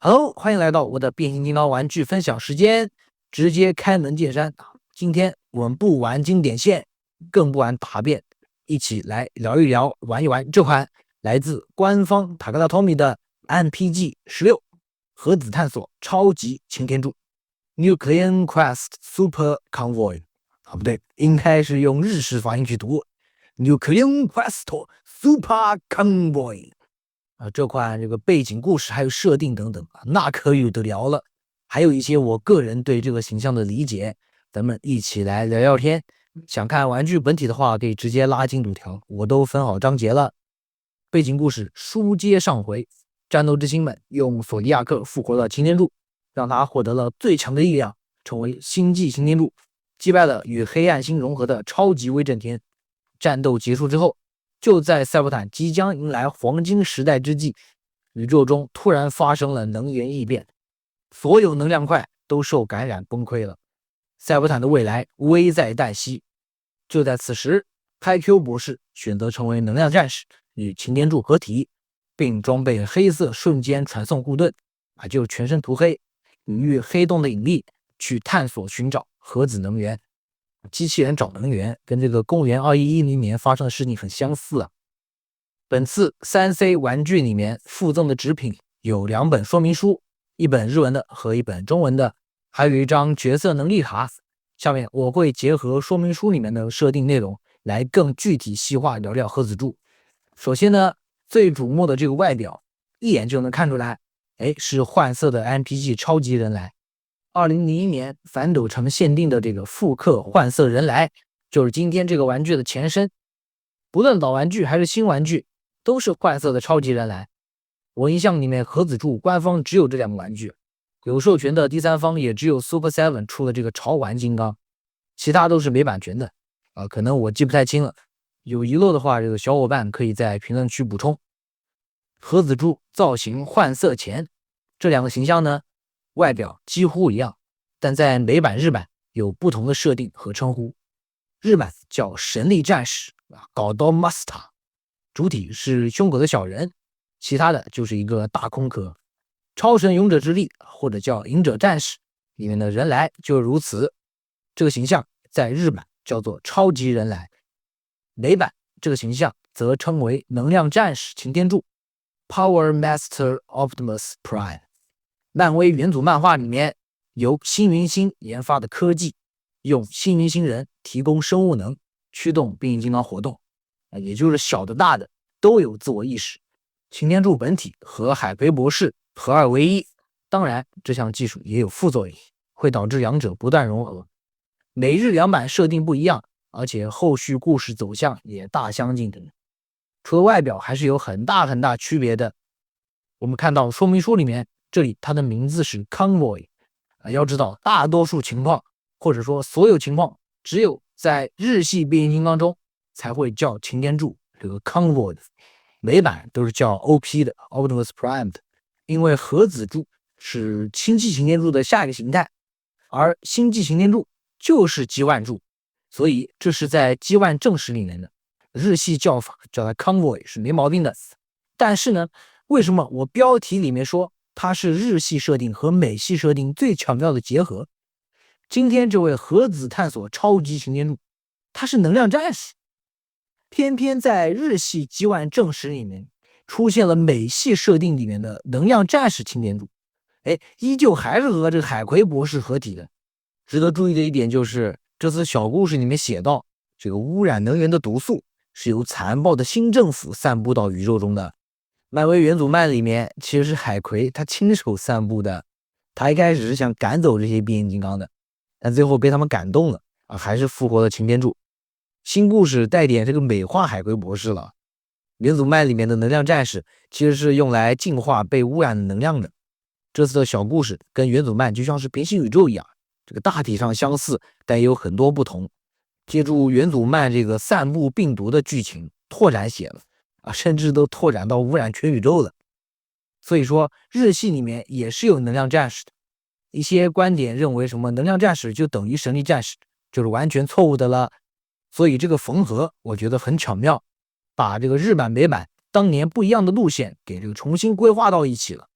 Hello，欢迎来到我的变形金刚玩具分享时间，直接开门见山。今天我们不玩经典线，更不玩答辩，一起来聊一聊、玩一玩这款来自官方塔克拉托米的 MPG-16核子探索超级擎天柱 Nuclear Quest Super Convoy 不对，应该是用日式发音去读 Nuclear Quest Super Convoy。这款这个背景故事还有设定等等那可有的聊了。还有一些我个人对这个形象的理解，咱们一起来聊聊天。想看玩具本体的话，可以直接拉进度条，我都分好章节了。背景故事书接上回，战斗之星们用索迪亚克复活了擎天柱，让他获得了最强的力量，成为星际擎天柱，击败了与黑暗星融合的超级威震天。战斗结束之后，就在赛博坦即将迎来黄金时代之际，宇宙中突然发生了能源异变，所有能量块都受感染崩溃了，赛博坦的未来危在旦夕。就在此时，开 Q 博士选择成为能量战士，与擎天柱合体，并装备黑色瞬间传送护盾，就全身涂黑，与黑洞的引力去探索寻找核子能源。机器人找能源跟这个公元2110年发生的事情很相似啊。本次 3C 玩具里面附赠的纸品有2本说明书，一本日文的和一本中文的，还有一张角色能力卡。下面我会结合说明书里面的设定内容来更具体细化聊聊核子柱。首先呢，最瞩目的这个外表一眼就能看出来，是换色的 MPG 超级人来。2001年反斗城限定的这个复刻换色人来，就是今天这个玩具的前身。不论老玩具还是新玩具，都是换色的超级人来。我印象里面核子柱官方只有这2个玩具，有授权的第三方也只有 Super 7出了这个潮玩金刚，其他都是没版权的可能我记不太清了，有遗漏的话，这个小伙伴可以在评论区补充。核子柱造型换色前，这2个形象呢外表几乎一样，但在美版日版有不同的设定和称呼。日版叫神力战士搞到 Master， 主体是胸口的小人，其他的就是一个大空壳。超神勇者之力或者叫隐者战士里面的人来就如此，这个形象在日版叫做超级人来。美版这个形象则称为能量战士擎天柱 Power Master Optimus Prime。漫威元祖漫画里面由星云星研发的科技，用星云星人提供生物能，驱动变形金刚活动，也就是小的大的都有自我意识。擎天柱本体和海葵博士合二为一，当然这项技术也有副作用，会导致2者不断融合。美日2版设定不一样，而且后续故事走向也大相径庭，除了外表还是有很大区别的。我们看到说明书里面，这里它的名字是 Convoy，要知道大多数情况或者说所有情况，只有在日系变形金刚中才会叫擎天柱这个 Convoy 的，美版都是叫 OP 的 Optimus Prime 的。因为核子柱是星际擎天柱的下一个形态，而星际擎天柱就是 G1 柱，所以这是在 G1 正史里面的，日系叫法叫它 Convoy 是没毛病的。但是呢，为什么我标题里面说它是日系设定和美系设定最巧妙的结合？今天这位核子探索超级擎天柱，他是能量战士，偏偏在日系 G1 正史里面出现了美系设定里面的能量战士擎天柱，依旧还是和这个海葵博士合体的。值得注意的一点就是，这次小故事里面写到，这个污染能源的毒素是由残暴的新政府散布到宇宙中的。漫威元祖漫里面其实是海葵他亲手散布的，他一开始是想赶走这些变形金刚的，但最后被他们感动了还是复活了擎天柱。新故事带点这个美化海葵博士了。元祖漫里面的能量战士其实是用来净化被污染的能量的，这次的小故事跟元祖漫就像是平行宇宙一样，这个大体上相似，但也有很多不同。借助元祖漫这个散布病毒的剧情拓展写了甚至都拓展到污染全宇宙了。所以说日系里面也是有能量战士的，一些观点认为什么能量战士就等于神力战士，就是完全错误的了。所以这个缝合我觉得很巧妙，把这个日版美版当年不一样的路线给这个重新规划到一起了。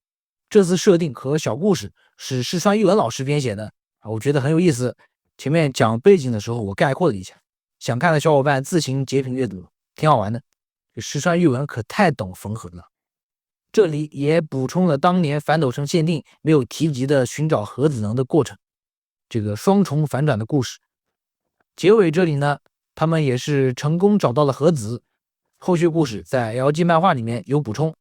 这次设定和小故事是石川裕文老师编写的我觉得很有意思。前面讲背景的时候我概括了一下，想看的小伙伴自行截屏阅读，挺好玩的。这石川裕文可太懂缝合了。这里也补充了当年反斗城限定没有提及的寻找核子能的过程，这个双重反转的故事。结尾这里呢，他们也是成功找到了核子。后续故事在 LG 漫画里面有补充，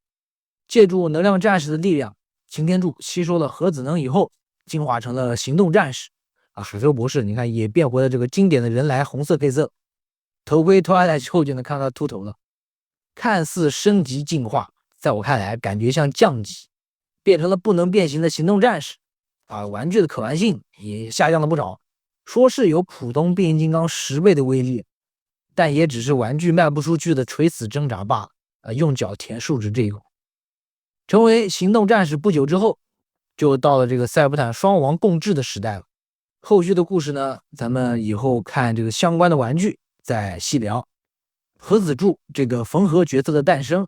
借助能量战士的力量，擎天柱吸收了核子能以后，进化成了行动战士海飞博士你看也变回了这个经典的人来红色配色，头盔脱下来之后就能看到他秃头了，看似升级进化，在我看来感觉像降级，变成了不能变形的行动战士玩具的可玩性也下降了不少，说是有普通变形金刚10倍的威力，但也只是玩具卖不出去的垂死挣扎罢了用脚填数值这一口。成为行动战士不久之后，就到了这个赛博坦双王共治的时代了。后续的故事呢，咱们以后看这个相关的玩具再细聊。核子柱这个缝合角色的诞生，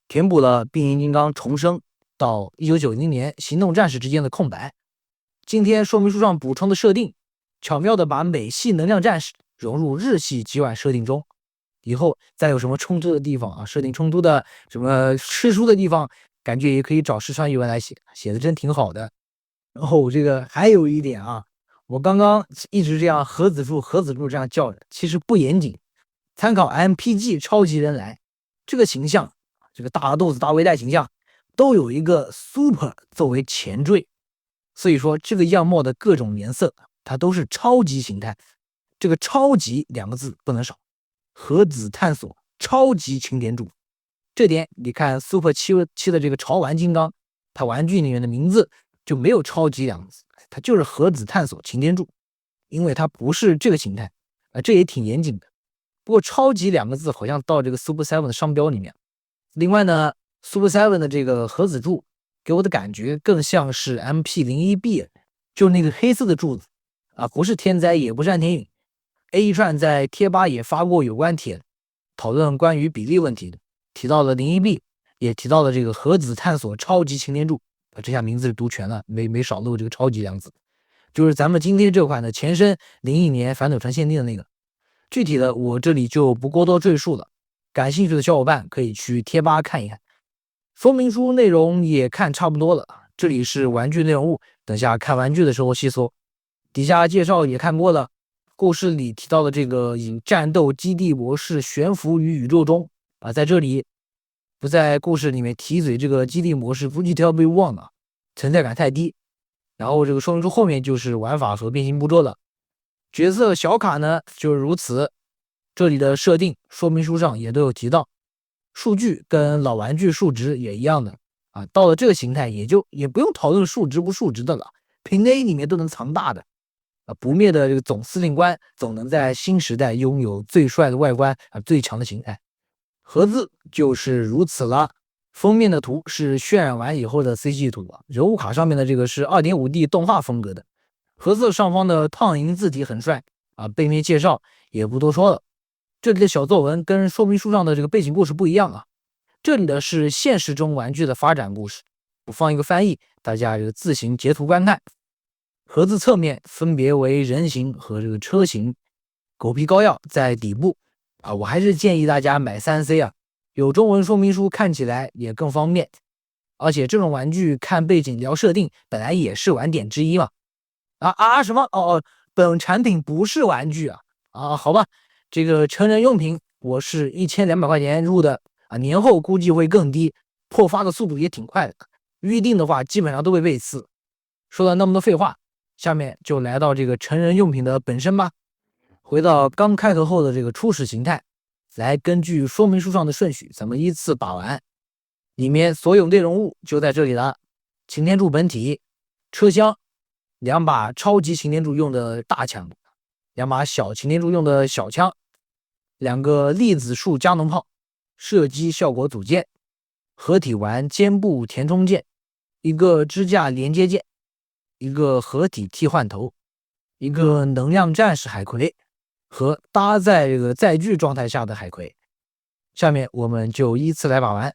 填补了变形金刚重生到1990年行动战士之间的空白。今天说明书上补充的设定，巧妙的把美系能量战士融入日系几款设定中，以后再有什么冲突的地方设定冲突的什么吃书的地方，感觉也可以找石川裕文来写，写的真挺好的。然后这个还有一点我刚刚一直这样核子柱这样叫着，其实不严谨。参考 MPG 超级人来这个形象，这个大肚子大背带形象都有一个 Super 作为前缀，所以说这个样貌的各种颜色它都是超级形态，这个超级2个字不能少。核子探索超级擎天柱，这点你看 Super 7的这个潮玩金刚，它玩具里面的名字就没有超级2个字，它就是核子探索擎天柱，因为它不是这个形态这也挺严谨的。不过超级2个字好像到这个 Super 7的商标里面。另外呢 Super 7的这个核子柱给我的感觉更像是 MP01B， 就是那个黑色的柱子不是天灾也不是岸田允。A 串在贴吧也发过有关帖，讨论关于比例问题的，提到了01B， 也提到了这个核子探索超级擎天柱这下名字是读全了，没少漏这个超级2字，就是咱们今天这款的前身01年反斗城限定的那个。具体的我这里就不过多赘述了，感兴趣的小伙伴可以去贴吧看一看。说明书内容也看差不多了，这里是玩具内容物，等下看玩具的时候细说。底下介绍也看过了，故事里提到的这个以战斗基地模式悬浮于宇宙中在这里不在故事里面提嘴这个基地模式，估计都要被忘了，存在感太低。然后这个说明书后面就是玩法和变形步骤了。角色小卡呢就是如此，这里的设定说明书上也都有提到，数据跟老玩具数值也一样的到了这个形态也不用讨论数值不数值的了，平 A 里面都能藏大的不灭的这个总司令官总能在新时代拥有最帅的外观最强的形态。盒子就是如此了，封面的图是渲染完以后的 CG 图人物卡上面的这个是 2.5D 动画风格的。盒子上方的烫银字体很帅背面介绍也不多说了。这里的小作文跟说明书上的这个背景故事不一样这里的是现实中玩具的发展故事，我放一个翻译，大家这个自行截图观看。盒子侧面分别为人形和这个车形，狗皮膏药在底部我还是建议大家买 3C 有中文说明书看起来也更方便，而且这种玩具看背景聊设定本来也是玩点之一嘛。什么本产品不是玩具好吧，这个成人用品我是1200块钱入的年后估计会更低，破发的速度也挺快的，预定的话基本上都会被刺。说了那么多废话，下面就来到这个成人用品的本身吧。回到刚开盒后的这个初始形态，来根据说明书上的顺序咱们依次把玩。里面所有内容物就在这里了，擎天柱本体，车厢，2把超级擎天柱用的大枪，2把小擎天柱用的小枪，2个粒子束加农炮，射击效果组件，合体完肩部填充件，一个支架连接件，一个合体替换头，一个能量战士海葵和搭在这个载具状态下的海葵。下面我们就依次来把玩。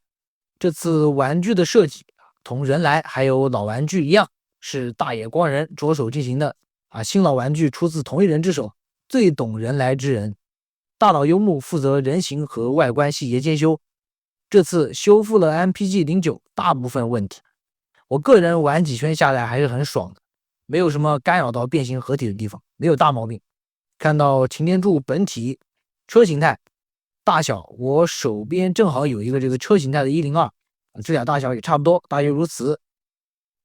这次玩具的设计同人来还有老玩具一样，是大野光人着手进行的新老玩具出自同一人之手，最懂人来之人。大岛优木负责人形和外观细节兼修，这次修复了 MPG09 大部分问题。我个人玩几圈下来还是很爽的，没有什么干扰到变形合体的地方，没有大毛病。看到擎天柱本体车形态大小，我手边正好有一个这个车形态的102，这俩大小也差不多，大约如此。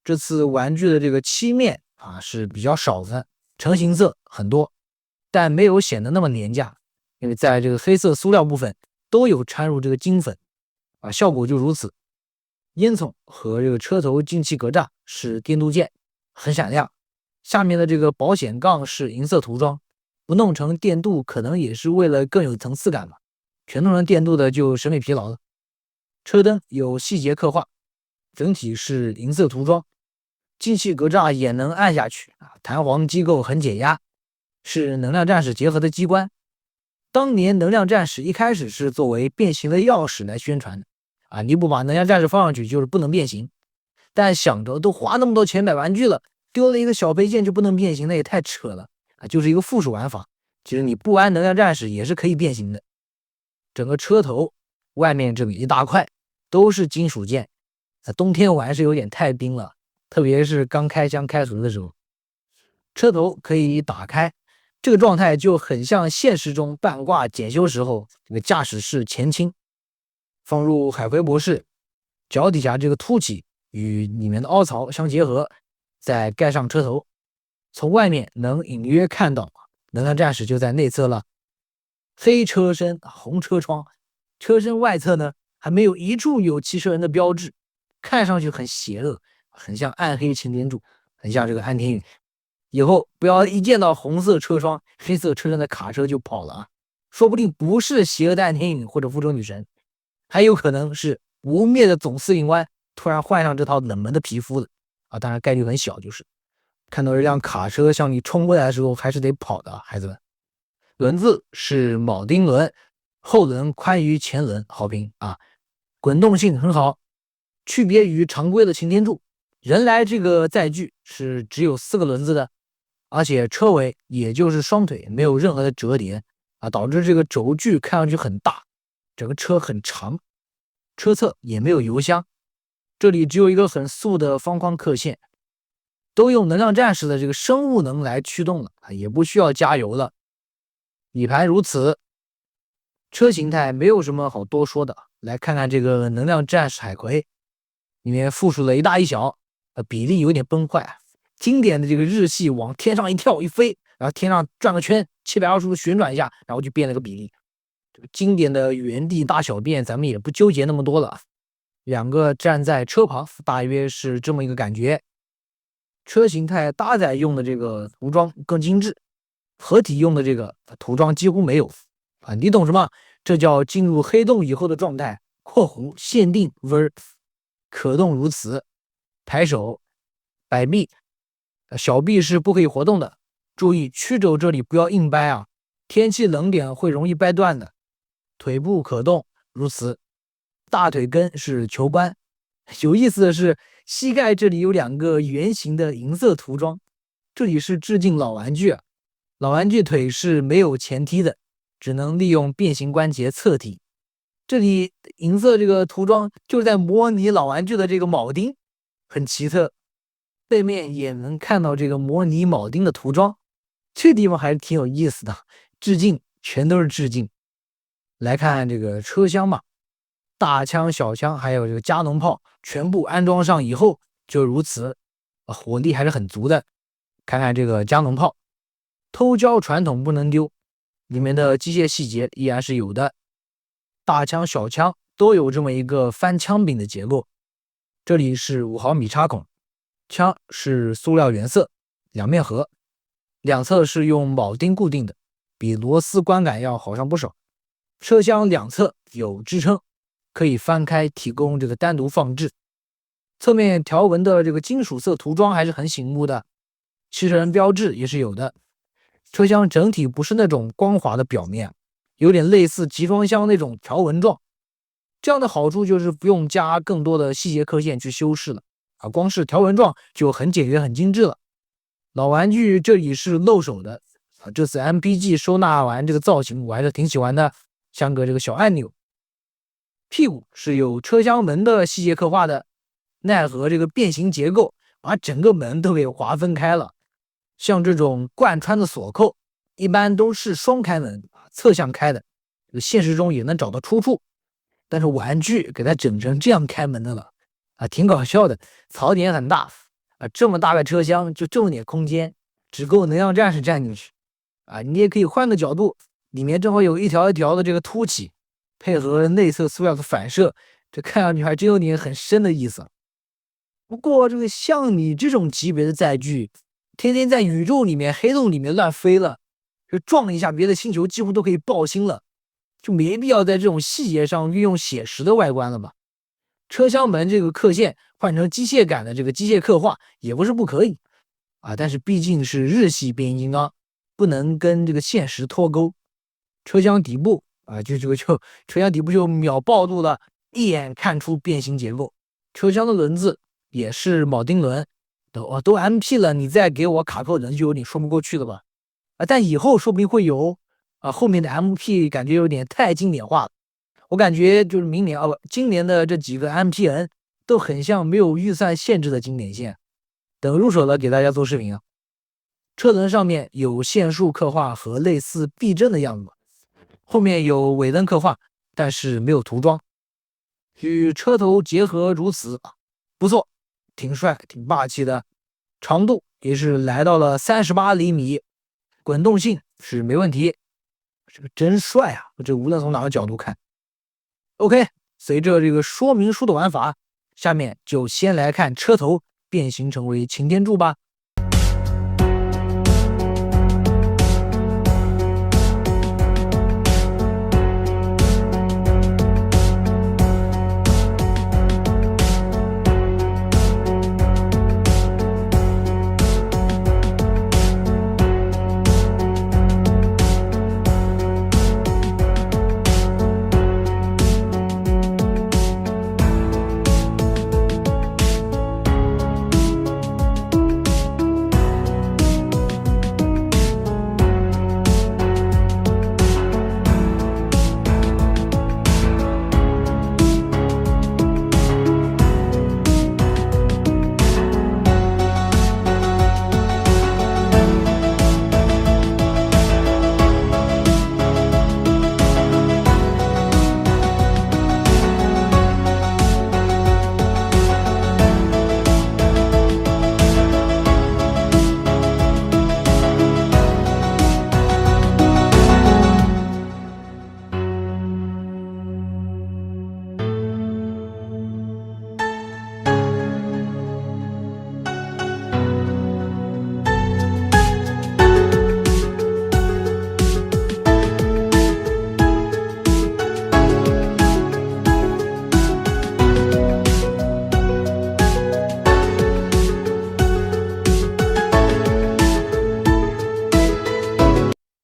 这次玩具的这个漆面是比较少的，成型色很多，但没有显得那么廉价，因为在这个黑色塑料部分都有掺入这个金粉效果就如此。烟囱和这个车头进气格栅是电镀件，很闪亮。下面的这个保险杠是银色涂装，不弄成电镀可能也是为了更有层次感吧，全弄成电镀的就审美疲劳了。车灯有细节刻画，整体是银色涂装，进气格栅也能按下去弹簧机构很解压，是能量战士结合的机关。当年能量战士一开始是作为变形的钥匙来宣传的你不把能量战士放上去就是不能变形，但想着都花那么多钱买玩具了，丢了一个小配件就不能变形，那也太扯了就是一个附属玩法，其实你不玩能量战士也是可以变形的。整个车头外面这个一大块都是金属件，冬天玩是有点太冰了，特别是刚开箱开锁的时候。车头可以打开，这个状态就很像现实中半挂检修时候这个驾驶室前倾。放入海葵博士，脚底下这个凸起与里面的凹槽相结合，再盖上车头，从外面能隐约看到能量战士就在内侧了。黑车身红车窗，车身外侧呢还没有一处有汽车人的标志，看上去很邪恶，很像暗黑擎天柱，很像这个安天宇。以后不要一见到红色车窗黑色车身的卡车就跑了说不定不是邪恶的安天宇或者复仇女神，还有可能是不灭的总司令官突然换上这套冷门的皮肤了当然概率很小，就是看到一辆卡车向你冲过来的时候还是得跑的孩子们。轮子是铆钉轮，后轮宽于前轮，好评滚动性很好，区别于常规的擎天柱。人来这个载具是只有4个轮子的，而且车尾也就是双腿，没有任何的折叠导致这个轴距看上去很大，整个车很长，车侧也没有油箱，这里只有一个很素的方框刻线，都用能量战士的这个生物能来驱动了也不需要加油了。底盘如此，车形态没有什么好多说的，来看看这个能量战士海葵，里面附属了一大一小，比例有点崩坏经典的这个日系往天上一跳一飞，然后天上转个圈720度旋转一下，然后就变了个比例。这个经典的原地大小便咱们也不纠结那么多了，两个站在车旁大约是这么一个感觉。车形态搭载用的这个涂装更精致，合体用的这个涂装几乎没有你懂什么？这叫进入黑洞以后的状态（括弧限定 ver 可动如此）。抬手摆臂，小臂是不可以活动的，注意曲轴这里不要硬掰天气冷点会容易掰断的。腿部可动如此，大腿根是球关。有意思的是，膝盖这里有2个圆形的银色涂装，这里是致敬老玩具老玩具腿是没有前踢的，只能利用变形关节侧踢。这里银色这个涂装就是在模拟老玩具的这个铆钉，很奇特。背面也能看到这个模拟铆钉的涂装，这地方还是挺有意思的，致敬，全都是致敬。来看这个车厢嘛，大枪小枪还有这个加农炮全部安装上以后就如此火力还是很足的。看看这个加农炮，偷胶传统不能丢，里面的机械细节依然是有的。大枪小枪都有这么一个翻枪柄的结构，这里是5毫米插孔，枪是塑料原色，两面盒，两侧是用铆钉固定的，比螺丝观感要好上不少。车厢两侧有支撑，可以翻开提供这个单独放置。侧面条纹的这个金属色涂装还是很醒目的，汽车人标志也是有的。车厢整体不是那种光滑的表面，有点类似集装箱那种条纹状。这样的好处就是不用加更多的细节刻线去修饰了啊，光是条纹状就很简约很精致了。老玩具这里是漏手的啊，这次 MPG 收纳完这个造型我还是挺喜欢的，像个这个小按钮。屁股是有车厢门的细节刻画的，奈何这个变形结构把整个门都给划分开了。像这种贯穿的锁扣一般都是双开门侧向开的，现实中也能找到出处，但是玩具给它整成这样开门的了啊，挺搞笑的，槽点很大啊，这么大个车厢就这么点空间，只够能让战士站进去啊。你也可以换个角度，里面正好有一条一条的这个凸起，配合内侧塑料的反射，这看上去还真有点很深的意思。不过这个像你这种级别的载具，天天在宇宙里面黑洞里面乱飞了，就撞一下别的星球几乎都可以爆星了，就没必要在这种细节上运用写实的外观了吧。车厢门这个刻线换成机械感的这个机械刻画也不是不可以啊，但是毕竟是日系变形金刚，不能跟这个现实脱钩。车厢底部啊，车厢底部就秒暴露了，一眼看出变形结构。车厢的轮子也是铆钉轮，都 MP 了，你再给我卡扣轮就有点说不过去了吧？啊，但以后说不定会有啊，后面的 MP 感觉有点太经典化了。我感觉就是今年的这几个 MPN 都很像没有预算限制的经典线。等入手了给大家做视频啊。车轮上面有线束刻画和类似避震的样子，后面有尾灯刻画，但是没有涂装，与车头结合如此，不错，挺帅挺霸气的。长度也是来到了38厘米，滚动性是没问题，这个真帅啊！这无论从哪个角度看。OK， 随着这个说明书的玩法，下面就先来看车头变形成为擎天柱吧。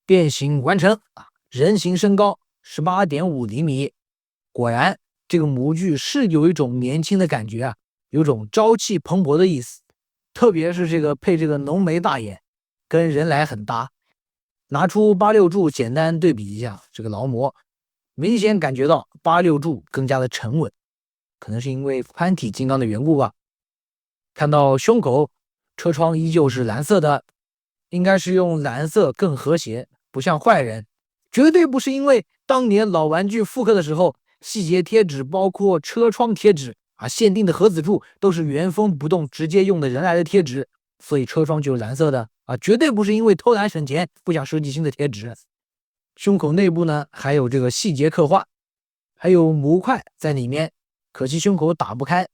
变形完成啊！人形身高18.5厘米，果然这个模具是有一种年轻的感觉啊，有种朝气蓬勃的意思。特别是这个配这个浓眉大眼，跟人来很搭。拿出86柱简单对比一下，这个劳模明显感觉到86柱更加的沉稳，可能是因为宽体金刚的缘故吧。看到胸口，车窗依旧是蓝色的，应该是用蓝色更和谐。不像坏人，绝对不是因为当年老玩具复刻的时候，细节贴纸包括车窗贴纸啊，限定的盒子柱都是原封不动直接用的人来的贴纸，所以车窗就是蓝色的啊，绝对不是因为偷懒省钱不想设计新的贴纸。胸口内部呢还有这个细节刻画，还有模块在里面，可惜胸口打不开，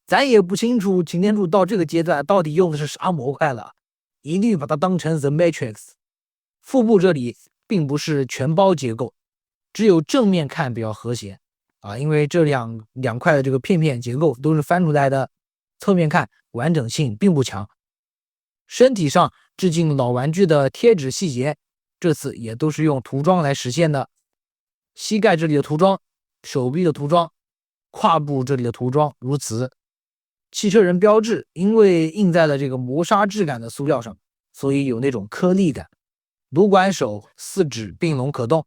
咱也不清楚擎天柱到这个阶段到底用的是啥模块了，一律把它当成 The Matrix。腹部这里并不是全包结构，只有正面看比较和谐啊，因为这两块的这个片片结构都是翻出来的，侧面看完整性并不强。身体上致敬老玩具的贴纸细节，这次也都是用涂装来实现的。膝盖这里的涂装手臂的涂装，胯部这里的涂装如此。汽车人标志因为印在了这个磨砂质感的塑料上，所以有那种颗粒感。撸管手四指并拢可动，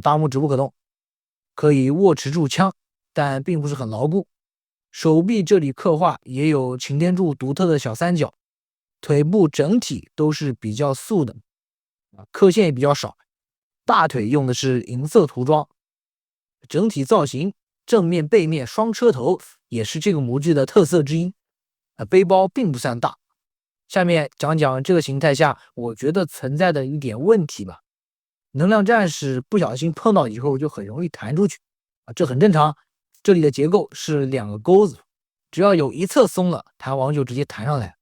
大拇指不可动，可以握持住枪，但并不是很牢固。手臂这里刻画也有擎天柱独特的小三角，腿部整体都是比较素的，刻线也比较少。大腿用的是银色涂装，整体造型正面背面双车头也是这个模具的特色之一。背包并不算大。下面讲讲这个形态下我觉得存在的一点问题吧。能量战士不小心碰到以后就很容易弹出去，这很正常。这里的结构是两个钩子，只要有一侧松了，弹簧就直接弹上来。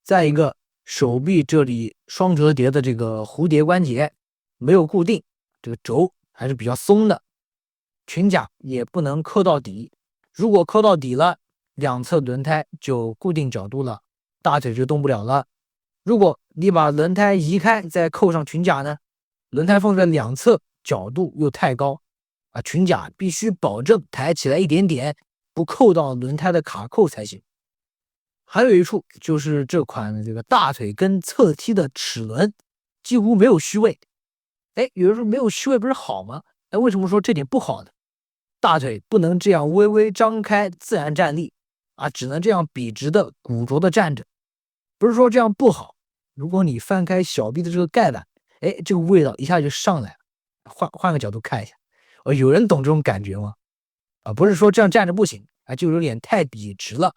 再一个，手臂这里双折叠的这个蝴蝶关节没有固定，这个轴还是比较松的。裙甲也不能扣到底，如果扣到底了，两侧轮胎就固定角度了，大腿就动不了了。如果你把轮胎移开再扣上裙甲呢，轮胎放在两侧角度又太高，裙甲必须保证抬起来一点点，不扣到轮胎的卡扣才行。还有一处就是这款这个大腿跟侧踢的齿轮几乎没有虚位。有人说没有虚位不是好吗？为什么说这点不好呢？大腿不能这样微微张开自然站立只能这样笔直的古着的站着。不是说这样不好，如果你翻开小臂的这个盖板，这个味道一下就上来了。换个角度看一下，有人懂这种感觉吗？不是说这样站着不行，就有点太笔直了。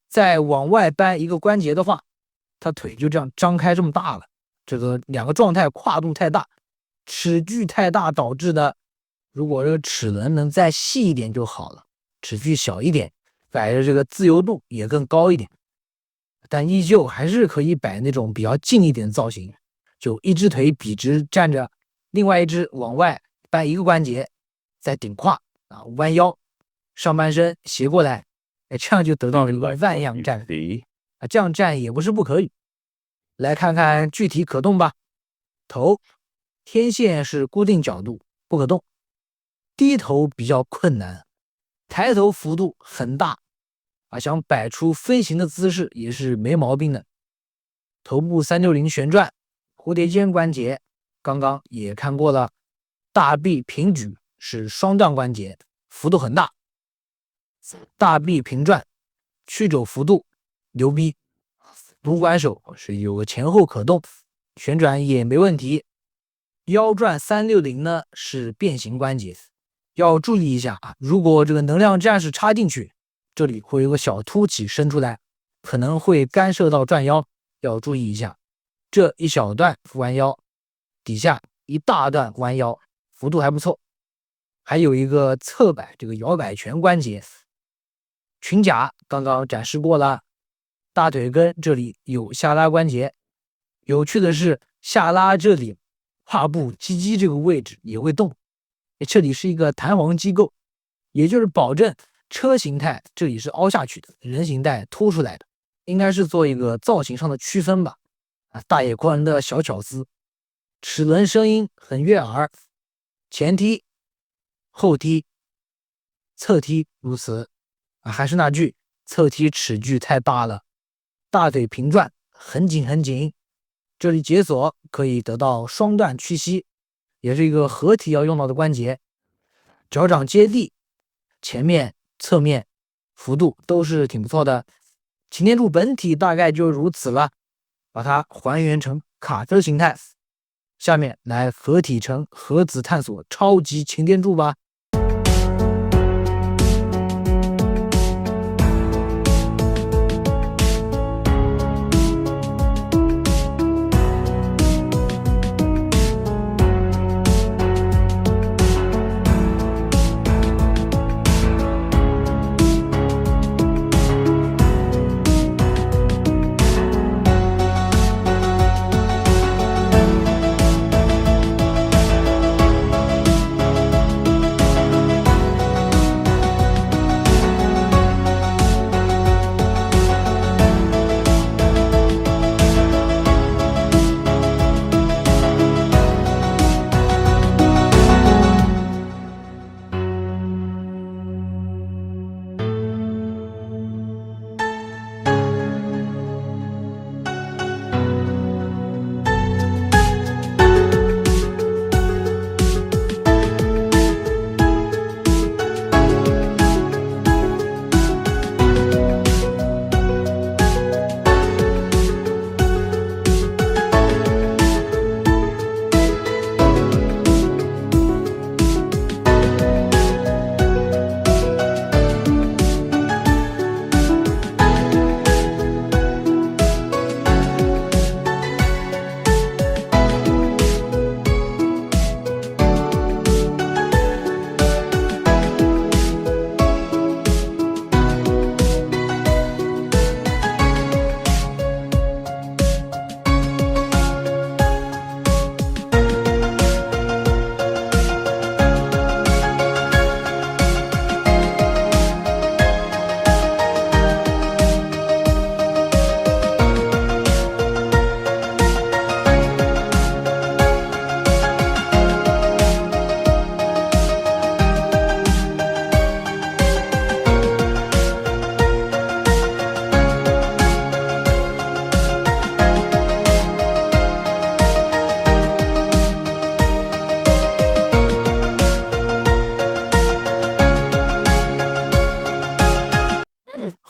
再往外搬一个关节的话，他腿就这样张开这么大了。这个两个状态跨度太大，齿距太大导致的。如果这个齿轮能再细一点就好了，齿距小一点，摆的这个自由度也更高一点。但依旧还是可以摆那种比较近一点的造型，就一只腿笔直站着，另外一只往外搬一个关节，再顶胯弯腰，上半身斜过来，这样就得到了万样站。这样站也不是不可以。来看看具体可动吧。头天线是固定角度，不可动。低头比较困难，抬头幅度很大想摆出飞行的姿势也是没毛病的。头部360旋转，蝴蝶肩关节刚刚也看过了。大臂平举是双段关节，幅度很大。大臂平转，曲肘幅度牛逼。撸管手是有个前后可动，旋转也没问题。腰转360呢是变形关节，要注意一下如果这个能量战士插进去，这里会有个小凸起伸出来，可能会干涉到转腰，要注意一下。这一小段弯腰，底下一大段弯腰，幅度还不错。还有一个侧摆这个摇摆拳关节。裙甲刚刚展示过了，大腿根这里有下拉关节。有趣的是下拉这里胯部鸡鸡这个位置也会动，这里是一个弹簧机构，也就是保证车形态这里是凹下去的，人形态凸出来的，应该是做一个造型上的区分吧。大野宽人的小巧思。齿轮声音很悦耳，前踢后踢侧踢如此还是那句，侧踢齿距太大了。大腿平转很紧很紧，这里解锁可以得到双段屈膝，也是一个合体要用到的关节。脚掌接地，前面侧面幅度都是挺不错的。擎天柱本体大概就如此了，把它还原成卡车形态。下面来合体成核子探索超级擎天柱吧。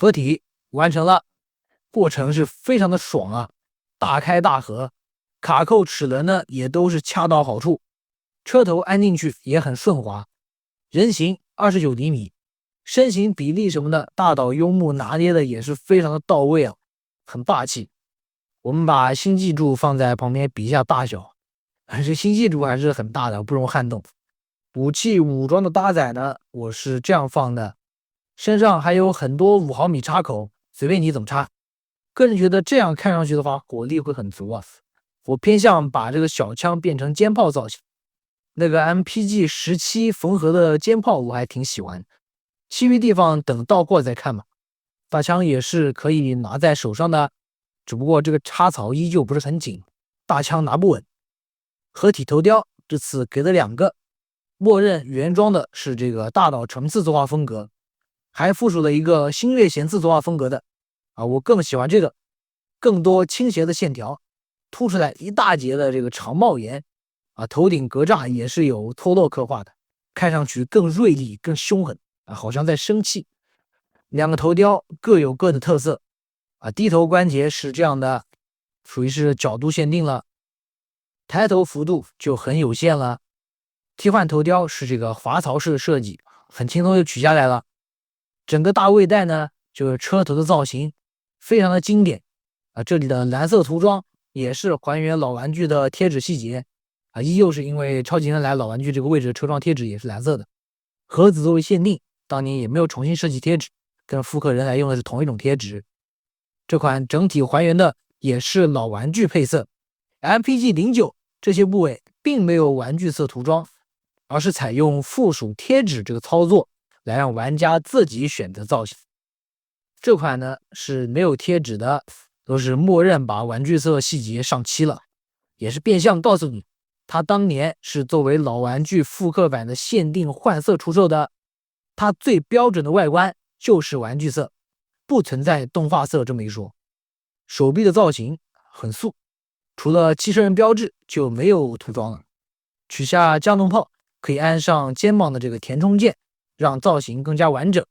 合体完成了，过程是非常的爽啊，大开大合，卡扣齿轮呢也都是恰到好处，车头安进去也很顺滑，人形29厘米，身形比例什么的，大岛优木拿捏的也是非常的到位啊，很霸气。我们把星际柱放在旁边比一下大小，这星际柱还是很大的，不容撼动。武器武装的搭载呢，我是这样放的，身上还有很多5毫米插口，随便你怎么插。个人觉得这样看上去的话，火力会很足啊。我偏向把这个小枪变成肩炮造型，那个 MPG-17缝合的肩炮我还挺喜欢，其余地方等到货再看吧。大枪也是可以拿在手上的，只不过这个插槽依旧不是很紧，大枪拿不稳。合体头雕这次给了2个，默认原装的是这个大岛城次作画风格，还附属了一个星月弦次作画风格的我更喜欢这个，更多倾斜的线条，凸出来一大截的这个长帽檐头顶格栅也是有脱落刻画的，看上去更锐利更凶狠好像在生气。2个头雕各有各的特色低头关节是这样的，属于是角度限定了，抬头幅度就很有限了。替换头雕是这个滑槽式的设计，很轻松就取下来了。整个大尾带呢，就是车头的造型非常的经典这里的蓝色涂装也是还原老玩具的贴纸细节依旧是因为超级人来老玩具这个位置的车窗贴纸也是蓝色的。盒子作为限定，当年也没有重新设计贴纸，跟复刻人来用的是同一种贴纸。这款整体还原的也是老玩具配色 ，MPG-09 这些部位并没有玩具色涂装，而是采用附属贴纸这个操作来让玩家自己选择造型。这款呢是没有贴纸的，都是默认把玩具色细节上漆了，也是变相告诉你，它当年是作为老玩具复刻版的限定换色出售的。它最标准的外观就是玩具色，不存在动画色这么一说。手臂的造型很素，除了汽车人标志就没有涂装了。取下加农炮，可以安上肩膀的这个填充件，让造型更加完整。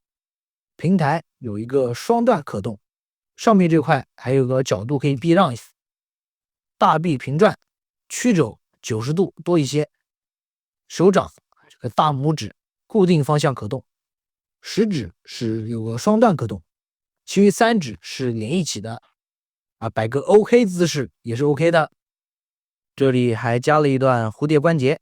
平台有一个双段可动，上面这块还有个角度可以避让一下。大臂平转，曲肘90度多一些。手掌这个大拇指固定方向可动，食指是有个双段可动，其余3指是连一起的摆个 OK 姿势也是 OK 的。这里还加了一段蝴蝶关节，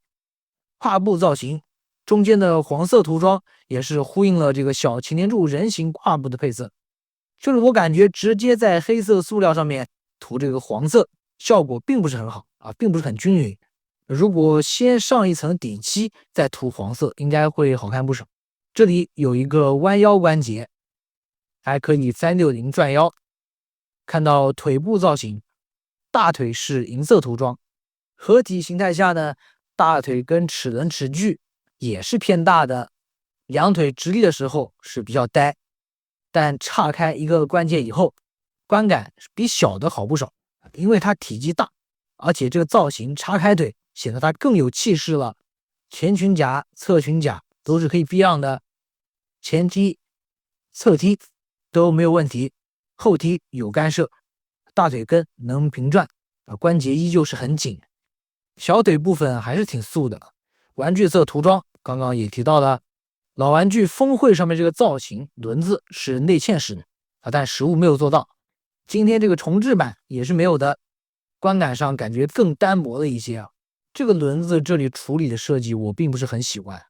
胯部造型中间的黄色涂装也是呼应了这个小擎天柱人形胯部的配色，就是我感觉直接在黑色塑料上面涂这个黄色效果并不是很好并不是很均匀。如果先上一层底漆再涂黄色，应该会好看不少。这里有一个弯腰关节，还可以360转腰。看到腿部造型，大腿是银色涂装，合体形态下呢，大腿跟齿轮齿距也是偏大的，两腿直立的时候是比较呆，但岔开一个关节以后，观感比小的好不少，因为它体积大，而且这个造型叉开腿显得它更有气势了。前裙甲、侧裙甲都是可以避让的，前踢、侧踢都没有问题，后踢有干涉，大腿根能平转关节依旧是很紧。小腿部分还是挺素的，玩具色涂装刚刚也提到了，老玩具峰会上面这个造型轮子是内嵌式的但实物没有做到。今天这个重置版也是没有的，观感上感觉更单薄了一些这个轮子这里处理的设计我并不是很喜欢。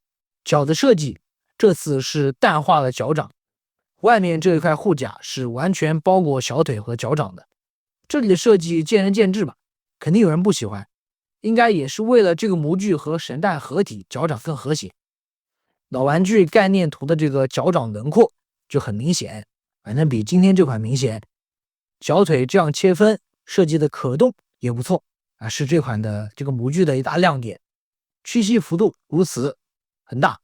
脚的设计这次是淡化了脚掌，外面这一块护甲是完全包裹小腿和脚掌的。这里的设计见仁见智吧，肯定有人不喜欢，应该也是为了这个模具和神弹合体脚掌更和谐。老玩具概念图的这个脚掌轮廓就很明显，反正比今天这款明显。小腿这样切分设计的可动也不错是这款的这个模具的一大亮点，屈膝幅度如此很大。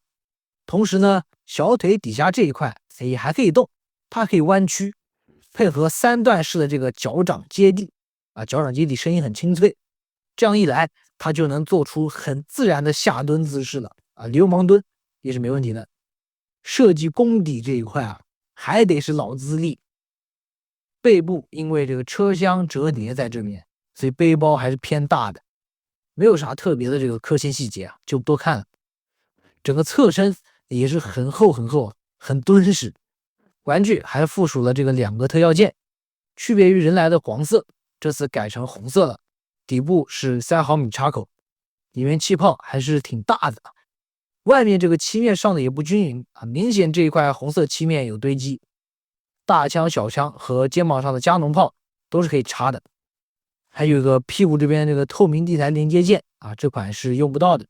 同时呢，小腿底下这一块也还可以动，它可以弯曲，配合3段式的这个脚掌接地脚掌接地声音很清脆，这样一来它就能做出很自然的下蹲姿势了流氓蹲也是没问题的。设计功底这一块还得是老资历。背部因为这个车厢折叠在这边，所以背包还是偏大的，没有啥特别的这个刻线细节啊，就不多看了。整个侧身也是很厚很厚，很敦实。玩具还附属了这个2个特效键，区别于原来的黄色，这次改成红色了。底部是3毫米插口，里面气泡还是挺大的。外面这个漆面上的也不均匀啊，明显这一块红色漆面有堆积。大枪、小枪和肩膀上的加农炮都是可以插的。还有一个屁股这边这个透明地台连接键啊，这款是用不到的。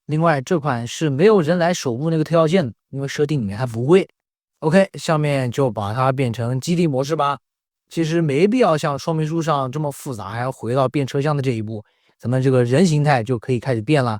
另外这款是没有人来守护那个特效键的，因为设定里面还不会。OK， 下面就把它变成基地模式吧。其实没必要像说明书上这么复杂，还要回到变车厢的这一步，咱们这个人形态就可以开始变了。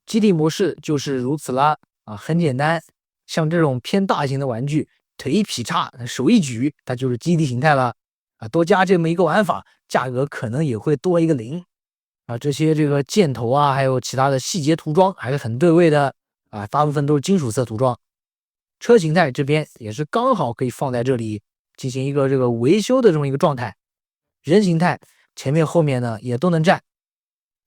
基地模式就是如此啦啊，很简单。像这种偏大型的玩具，腿一劈叉，手一举，它就是基地形态了啊。多加这么一个玩法，价格可能也会多一个0啊。这些这个箭头啊，还有其他的细节涂装还是很对味的啊，大部分都是金属色涂装。车形态这边也是刚好可以放在这里进行一个这个维修的这么一个状态。人形态前面后面呢也都能站。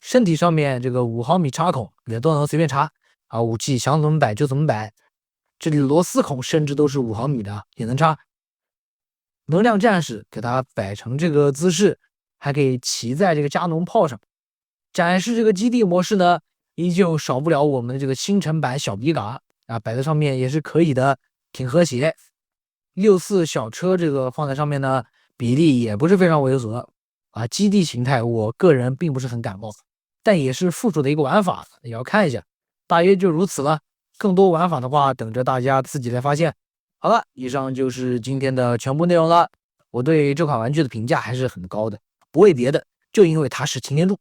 身体上面这个5毫米插孔也都能随便插啊，武器想怎么摆就怎么摆。这里螺丝孔甚至都是5毫米的，也能插。能量战士给它摆成这个姿势，还可以骑在这个加农炮上。展示这个基地模式呢，依旧少不了我们的这个星辰版小皮卡啊，摆在上面也是可以的，挺和谐。64小车这个放在上面呢，比例也不是非常违和啊。基地形态我个人并不是很感冒，但也是附属的一个玩法，也要看一下。大约就如此了，更多玩法的话，等着大家自己来发现。好了，以上就是今天的全部内容了。我对这款玩具的评价还是很高的，不为别的，就因为它是擎天柱。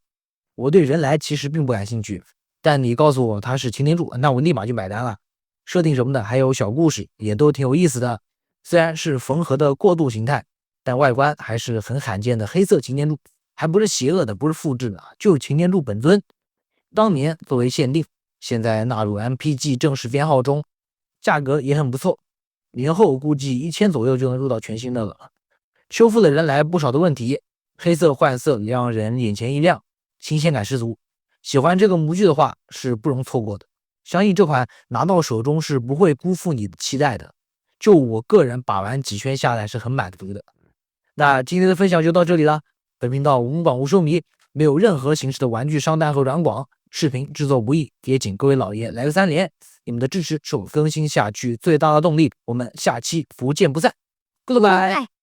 我对人来其实并不感兴趣，但你告诉我它是擎天柱，那我立马就买单了。设定什么的，还有小故事，也都挺有意思的。虽然是缝合的过渡形态，但外观还是很罕见的黑色擎天柱，还不是邪恶的，不是复制的，就是擎天柱本尊。当年作为限定，现在纳入 MPG 正式编号中，价格也很不错，年后估计1000左右就能入到全新的了。修复了人来不少的问题，黑色换色让人眼前一亮，新鲜感十足。喜欢这个模具的话是不容错过的，相信这款拿到手中是不会辜负你的期待的。就我个人把玩几圈下来是很满足的。那今天的分享就到这里了。本频道无广无收迷，没有任何形式的玩具商单和软广，视频制作无益，也请各位老爷来个3连，你们的支持是我更新下去最大的动力。我们下期不见不散。Goodbye。